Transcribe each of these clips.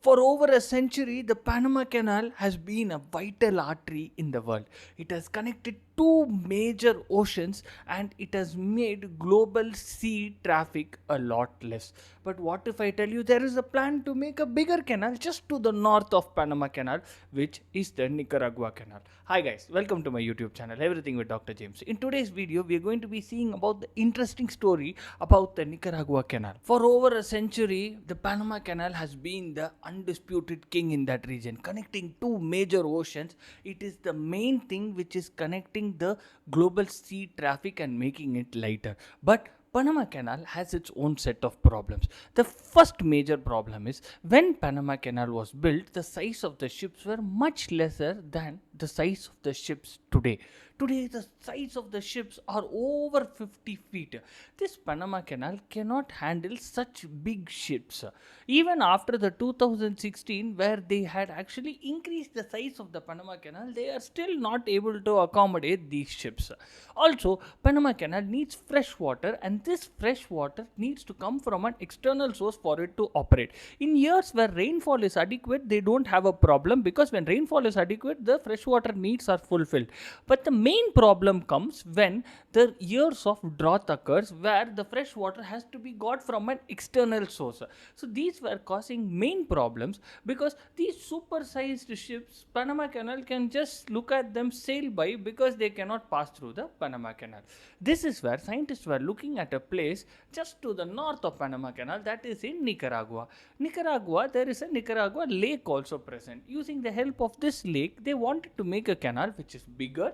For over a century, the Panama Canal has been a vital artery in the world. It has connected two major oceans and it has made global sea traffic a lot less. But what if I tell you there is a plan to make a bigger canal just to the north of Panama Canal, which is the Nicaragua Canal? Hi guys, welcome to my YouTube channel, Everything with Dr. James. In today's video, we are going to be seeing about the interesting story about the Nicaragua Canal. For over a century, the Panama Canal has been the undisputed king in that region, connecting two major oceans. It is the main thing which is connecting the global sea traffic and making it lighter. But Panama Canal has its own set of problems. The first major problem is when Panama Canal was built, the size of the ships were much lesser than the size of the ships today. Today, the size of the ships are over 50 feet. This Panama Canal cannot handle such big ships. Even after the 2016, where they had actually increased the size of the Panama Canal, they are still not able to accommodate these ships. Also, Panama Canal needs fresh water, and this fresh water needs to come from an external source for it to operate. In years where rainfall is adequate, they don't have a problem because when rainfall is adequate, the freshwater needs are fulfilled. But the main problem comes when the years of drought occurs where the fresh water has to be got from an external source. So these were causing main problems because these supersized ships, Panama Canal can just look at them sail by because they cannot pass through the Panama Canal. This is where scientists were looking at a place just to the north of Panama Canal, that is in Nicaragua. There is a Nicaragua lake also present. Using the help of this lake, they wanted to make a canal which is bigger,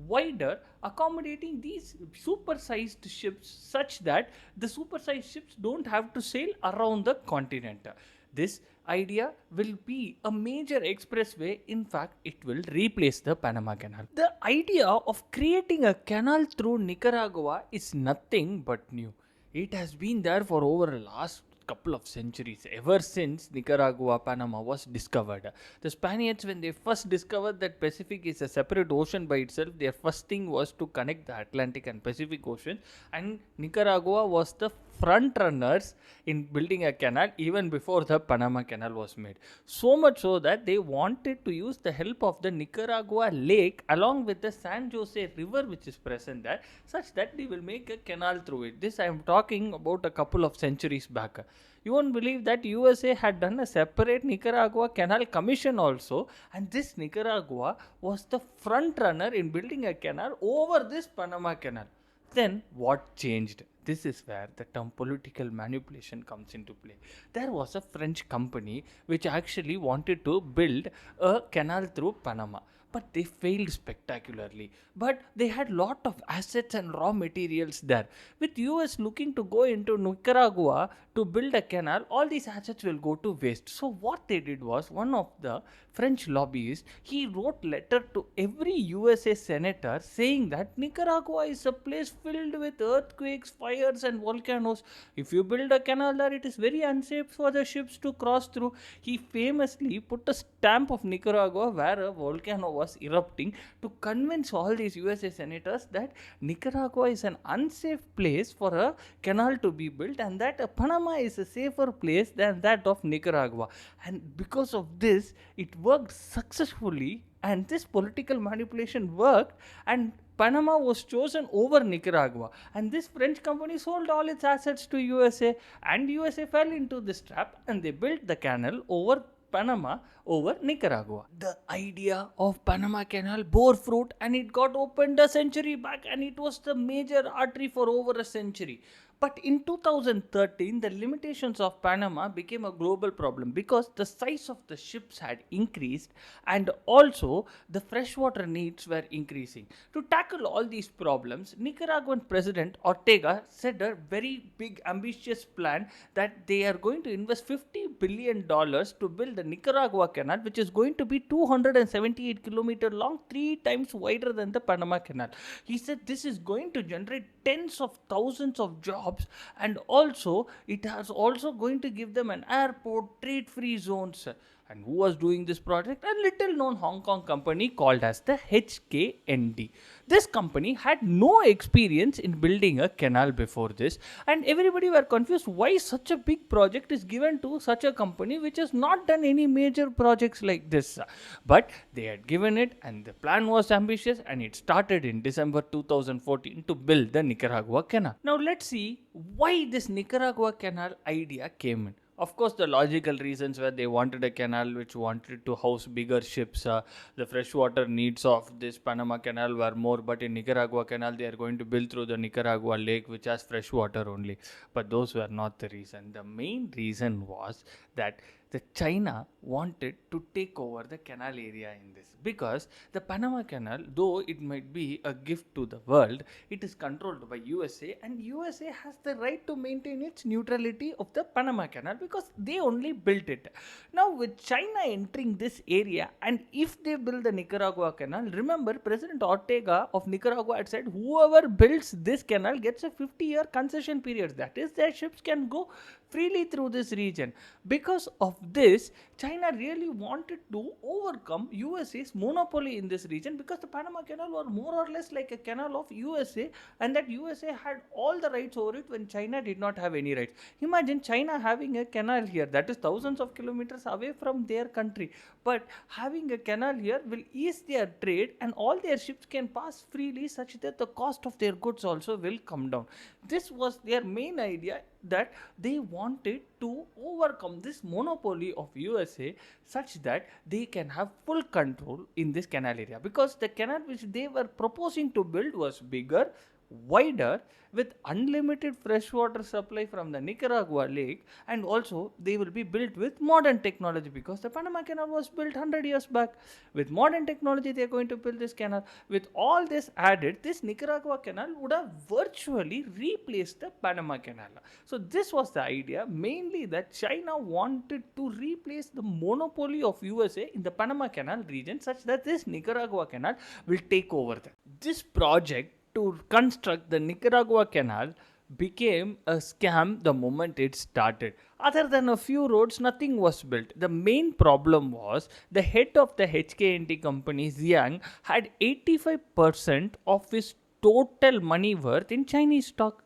wider, accommodating these supersized ships such that the supersized ships don't have to sail around the continent. This idea will be a major expressway. In fact, it will replace the Panama Canal. The idea of creating a canal through Nicaragua is nothing but new. It has been there for over the last couple of centuries, ever since Nicaragua, Panama was discovered. The Spaniards, when they first discovered that Pacific is a separate ocean by itself, their first thing was to connect the Atlantic and Pacific Ocean, and Nicaragua was the front runners in building a canal even before the Panama Canal was made. So much so that they wanted to use the help of the Nicaragua lake along with the San Jose River which is present there, such that they will make a canal through it. This I am talking about a couple of centuries back. You won't believe that USA had done a separate Nicaragua Canal Commission also, and this Nicaragua was the front runner in building a canal over this Panama Canal. Then what changed? This is where the term political manipulation comes into play. There was a French company which actually wanted to build a canal through Panama, but they failed spectacularly. But they had lot of assets and raw materials there. With US looking to go into Nicaragua to build a canal, all these assets will go to waste. So what they did was, one of the French lobbyists, he wrote letter to every USA senator saying that Nicaragua is a place filled with earthquakes, fires and volcanoes. If you build a canal there, it is very unsafe for the ships to cross through. He famously put a stamp of Nicaragua where a volcano was erupting to convince all these USA senators that Nicaragua is an unsafe place for a canal to be built and that Panama is a safer place than that of Nicaragua. And because of this, it worked successfully, and this political manipulation worked, and Panama was chosen over Nicaragua, and this French company sold all its assets to USA, and USA fell into this trap and they built the canal over Panama over Nicaragua. The idea of Panama Canal bore fruit and it got opened a century back, and it was the major artery for over a century. But in 2013, the limitations of Panama became a global problem because the size of the ships had increased and also the freshwater needs were increasing. To tackle all these problems, Nicaraguan President Ortega said a very big ambitious plan that they are going to invest $50 billion to build the Nicaragua Canal, which is going to be 278 kilometers long, 3 times wider than the Panama Canal. He said this is going to generate tens of thousands of jobs, and also it has also going to give them an airport, trade free zones. And who was doing this project? A little known Hong Kong company called as the HKND. This company had no experience in building a canal before this, and everybody were confused why such a big project is given to such a company which has not done any major projects like this. But they had given it, and the plan was ambitious, and it started in December 2014 to build the Nicaragua Canal. Now let's see why this Nicaragua Canal idea came in. Of course, the logical reasons were they wanted a canal which wanted to house bigger ships. The freshwater needs of this Panama Canal were more, but in Nicaragua Canal they are going to build through the Nicaragua Lake, which has fresh water only. But those were not the reason. The main reason was that the China wanted to take over the canal area in this, because the Panama Canal, though it might be a gift to the world, it is controlled by USA, and USA has the right to maintain its neutrality of the Panama Canal because they only built it. Now with China entering this area, and if they build the Nicaragua Canal, remember President Ortega of Nicaragua had said whoever builds this canal gets a 50-year concession period. That is, their ships can go freely through this region. Because of this, China really wanted to overcome USA's monopoly in this region, because the Panama Canal was more or less like a canal of USA, and that USA had all the rights over it when China did not have any rights. Imagine China having a canal here that is thousands of kilometers away from their country, but having a canal here will ease their trade, and all their ships can pass freely, such that the cost of their goods also will come down. This was their main idea, that they wanted to overcome this monopoly of USA such that they can have full control in this canal area, because the canal which they were proposing to build was bigger, wider, with unlimited freshwater supply from the Nicaragua Lake, and also they will be built with modern technology, because the Panama Canal was built 100 years back. With modern technology they are going to build this canal. With all this added, this Nicaragua Canal would have virtually replaced the Panama Canal. So this was the idea, mainly that China wanted to replace the monopoly of USA in the Panama Canal region, such that this Nicaragua Canal will take over them. This project to construct the Nicaragua Canal became a scam the moment it started. Other than a few roads, nothing was built. The main problem was the head of the HKNT company, Xiang, had 85% of his total money worth in Chinese stock.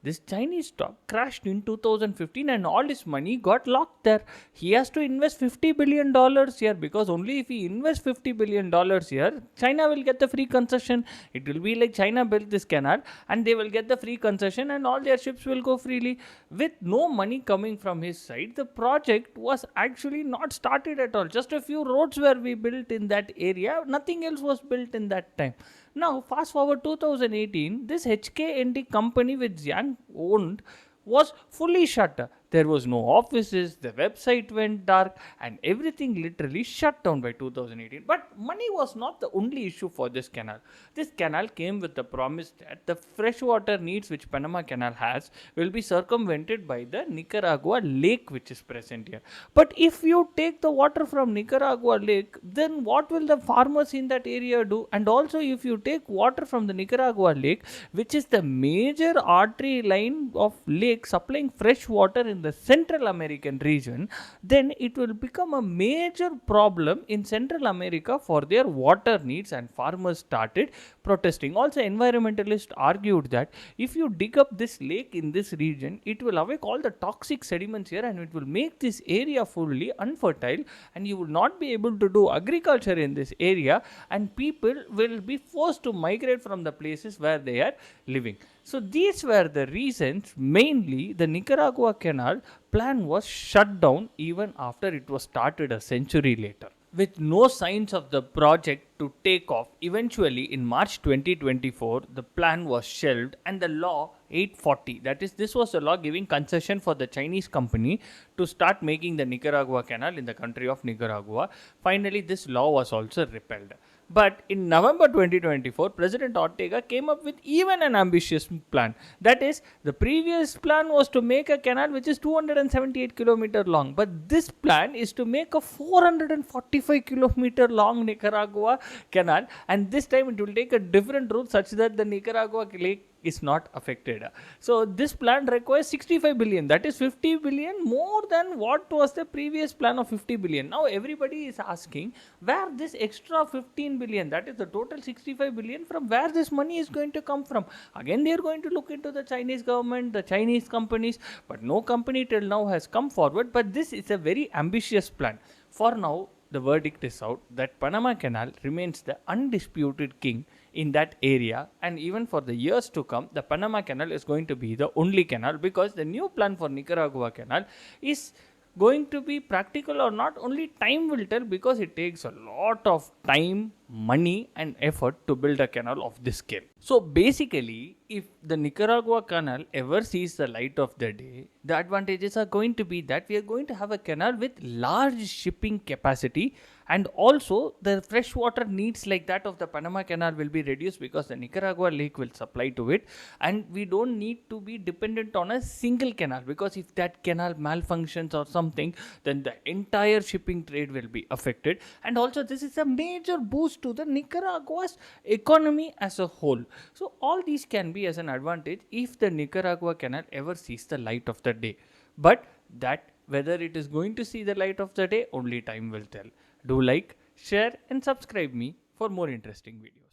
This Chinese stock crashed in 2015 and all his money got locked there. He has to invest $50 billion here, because only if he invests $50 billion here, China will get the free concession. It will be like China built this canal and they will get the free concession and all their ships will go freely. With no money coming from his side, the project was actually not started at all. Just a few roads were built in that area. Nothing else was built in that time. Now, fast forward 2018, this HKND company which Xiang owned was fully shut. There was no offices, the website went dark, and everything literally shut down by 2018. But money was not the only issue for this canal. This canal came with the promise that the freshwater needs which Panama Canal has will be circumvented by the Nicaragua Lake which is present here. But if you take the water from Nicaragua Lake, then what will the farmers in that area do? And also, if you take water from the Nicaragua Lake, which is the major artery line of lake supplying fresh water in the Central American region, then it will become a major problem in Central America for their water needs, and farmers started protesting. Also, environmentalists argued that if you dig up this lake in this region, it will awake all the toxic sediments here and it will make this area fully unfertile, and you will not be able to do agriculture in this area, and people will be forced to migrate from the places where they are living. So these were the reasons. Mainly the Nicaragua Canal plan was shut down even after it was started a century later. With no signs of the project to take off, eventually in March 2024, the plan was shelved and the law 840, that is, this was a law giving concession for the Chinese company to start making the Nicaragua Canal in the country of Nicaragua. Finally, this law was also repealed. But in November 2024, President Ortega came up with even an ambitious plan. That is, the previous plan was to make a canal which is 278 km long. But this plan is to make a 445 km long Nicaragua Canal. And this time it will take a different route such that the Nicaragua Lake is not affected. So this plan requires 65 billion, that is 50 billion more than what was the previous plan of 50 billion. Now everybody is asking where this extra 15 billion, that is the total 65 billion, from where this money is going to come from. Again they are going to look into the Chinese government, the Chinese companies, but no company till now has come forward. But this is a very ambitious plan. For now the verdict is out that Panama Canal remains the undisputed king in that area, and even for the years to come the Panama Canal is going to be the only canal, because the new plan for Nicaragua Canal is going to be practical or not, only time will tell, because it takes a lot of time, money and effort to build a canal of this scale. So basically, if the Nicaragua Canal ever sees the light of the day, the advantages are going to be that we are going to have a canal with large shipping capacity, and also the freshwater needs like that of the Panama Canal will be reduced, because the Nicaragua lake will supply to it, and we don't need to be dependent on a single canal, because if that canal malfunctions or something, then the entire shipping trade will be affected. And also this is a major boost to the Nicaragua's economy as a whole. So all these can be as an advantage if the Nicaragua Canal ever sees the light of the day. But that whether it is going to see the light of the day, only time will tell. Do like, share and subscribe me for more interesting videos.